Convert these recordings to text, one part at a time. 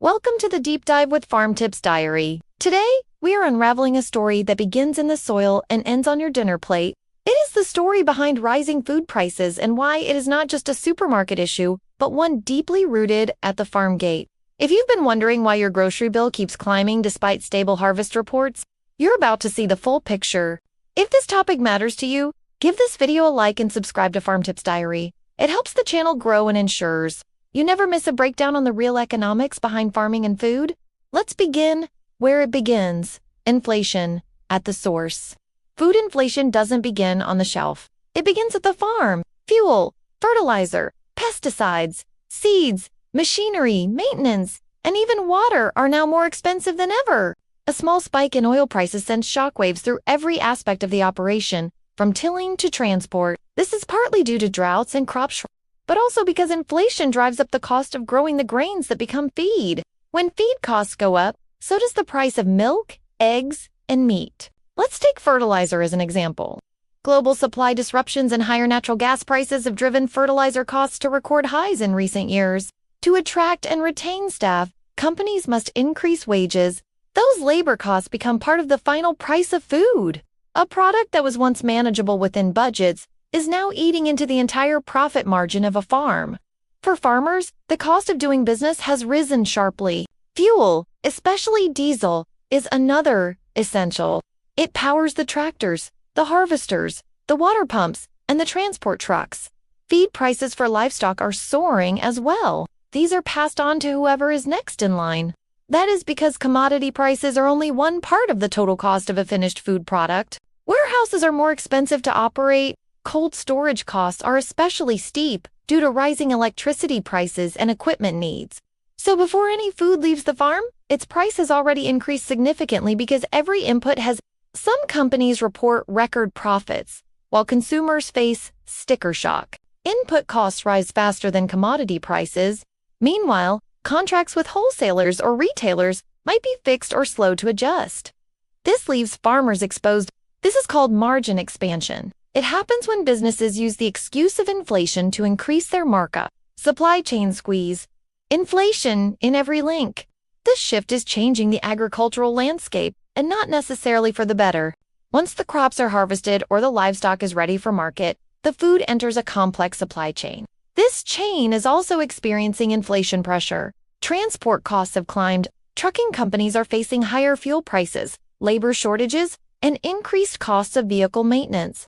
Welcome to the Deep Dive with Farmtips Diary. Today, we are unraveling a story that begins in the soil and ends on your dinner plate. It is the story behind rising food prices and why it is not just a supermarket issue, but one deeply rooted at the farm gate. If you've been wondering why your grocery bill keeps climbing despite stable harvest reports, you're about to see the full picture. If this topic matters to you, give this video a like and subscribe to Farmtips Diary. It helps the channel grow and ensures you never miss a breakdown on the real economics behind farming and food. Let's begin where it begins. Inflation at the source. Food inflation doesn't begin on the shelf. It begins at the farm. Fuel, fertilizer, pesticides, seeds, machinery, maintenance, and even water are now more expensive than ever. A small spike in oil prices sends shockwaves through every aspect of the operation, from tilling to transport. This is partly due to droughts and crop shortages, but also because inflation drives up the cost of growing the grains that become feed. When feed costs go up, so does the price of milk, eggs, and meat. Let's take fertilizer as an example. Global supply disruptions and higher natural gas prices have driven fertilizer costs to record highs in recent years. To attract and retain staff, companies must increase wages. Those labor costs become part of the final price of food. A product that was once manageable within budgets is now eating into the entire profit margin of a farm. For farmers, the cost of doing business has risen sharply. Fuel, especially diesel, is another essential. It powers the tractors, the harvesters, the water pumps, and the transport trucks. Feed prices for livestock are soaring as well. These are passed on to whoever is next in line. That is because commodity prices are only one part of the total cost of a finished food product. Warehouses are more expensive to operate. Cold storage costs are especially steep due to rising electricity prices and equipment needs. So before any food leaves the farm, its price has already increased significantly because every input has. Some companies report record profits, while consumers face sticker shock. Input costs rise faster than commodity prices. Meanwhile, contracts with wholesalers or retailers might be fixed or slow to adjust. This leaves farmers exposed. This is called margin expansion. It happens when businesses use the excuse of inflation to increase their markup. Supply chain squeeze. Inflation in every link. This shift is changing the agricultural landscape, and not necessarily for the better. Once the crops are harvested or the livestock is ready for market, the food enters a complex supply chain. This chain is also experiencing inflation pressure. Transport costs have climbed. Trucking companies are facing higher fuel prices, labor shortages, and increased costs of vehicle maintenance.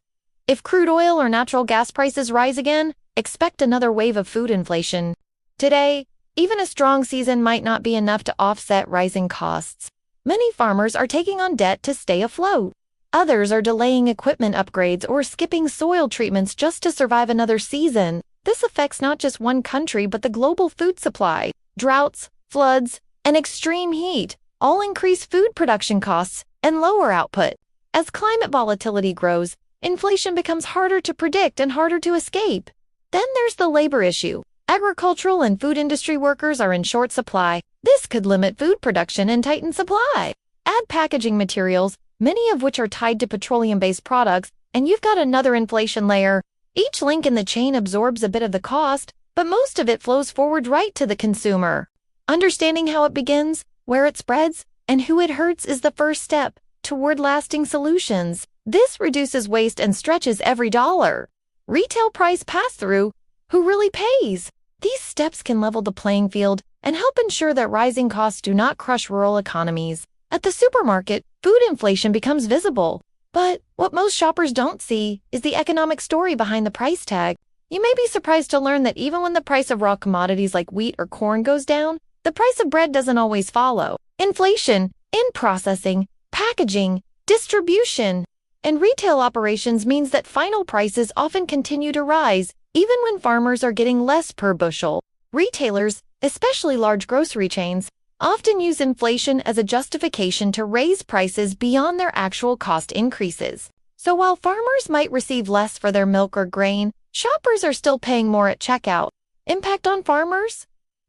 If crude oil or natural gas prices rise again, expect another wave of food inflation. Today, even a strong season might not be enough to offset rising costs. Many farmers are taking on debt to stay afloat. Others are delaying equipment upgrades or skipping soil treatments just to survive another season. This affects not just one country but the global food supply. Droughts, floods, and extreme heat all increase food production costs and lower output. As climate volatility grows, inflation becomes harder to predict and harder to escape. Then there's the labor issue. Agricultural and food industry workers are in short supply. This could limit food production and tighten supply. Add packaging materials, many of which are tied to petroleum-based products, and you've got another inflation layer. Each link in the chain absorbs a bit of the cost, but most of it flows forward right to the consumer. Understanding how it begins, where it spreads, and who it hurts is the first step toward lasting solutions. This reduces waste and stretches every dollar. Retail price pass-through. Who really pays? These steps can level the playing field and help ensure that rising costs do not crush rural economies. At the supermarket, food inflation becomes visible. But what most shoppers don't see is the economic story behind the price tag. You may be surprised to learn that even when the price of raw commodities like wheat or corn goes down, the price of bread doesn't always follow. Inflation in processing, packaging, distribution, and retail operations means that final prices often continue to rise, even when farmers are getting less per bushel. Retailers, especially large grocery chains, often use inflation as a justification to raise prices beyond their actual cost increases. So while farmers might receive less for their milk or grain, shoppers are still paying more at checkout. Impact on farmers?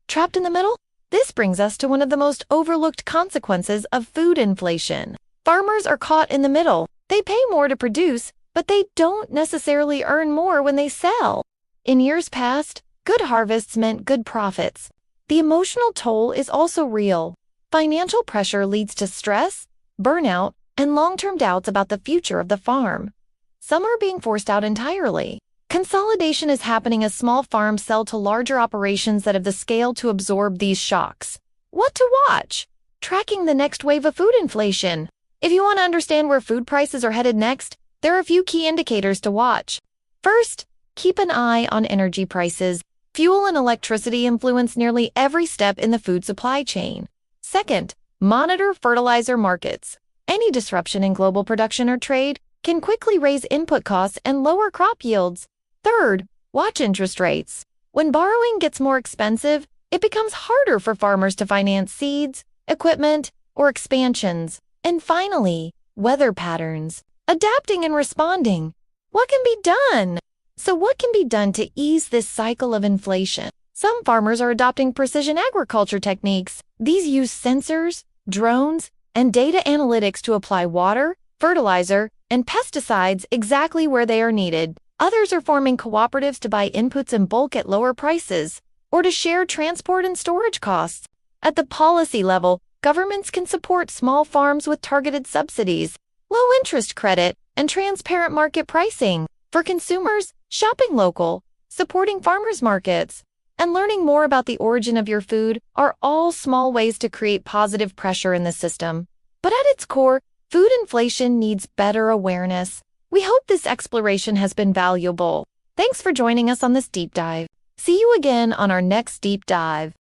Trapped in the middle? This brings us to one of the most overlooked consequences of food inflation. Farmers are caught in the middle. They pay more to produce, but they don't necessarily earn more when they sell. In years past, good harvests meant good profits. the emotional toll is also real. Financial pressure leads to stress, burnout, and long-term doubts about the future of the farm. Some are being forced out entirely. Consolidation is happening as small farms sell to larger operations that have the scale to absorb these shocks. What to watch? Tracking the next wave of food inflation. If you want to understand where food prices are headed next, there are a few key indicators to watch. First, keep an eye on energy prices. Fuel and electricity influence nearly every step in the food supply chain. Second, monitor fertilizer markets. Any disruption in global production or trade can quickly raise input costs and lower crop yields. Third, watch interest rates. When borrowing gets more expensive, it becomes harder for farmers to finance seeds, equipment, or expansions. And finally, weather patterns. Adapting and responding. What can be done? So what can be done to ease this cycle of inflation? Some farmers are adopting precision agriculture techniques. These use sensors, drones, and data analytics to apply water, fertilizer, and pesticides exactly where they are needed. Others are forming cooperatives to buy inputs in bulk at lower prices, or to share transport and storage costs. At the policy level, governments can support small farms with targeted subsidies, low-interest credit, and transparent market pricing. For consumers, shopping local, supporting farmers markets, and learning more about the origin of your food are all small ways to create positive pressure in the system. But at its core, food inflation needs better awareness. We hope this exploration has been valuable. Thanks for joining us on this deep dive. See you again on our next deep dive.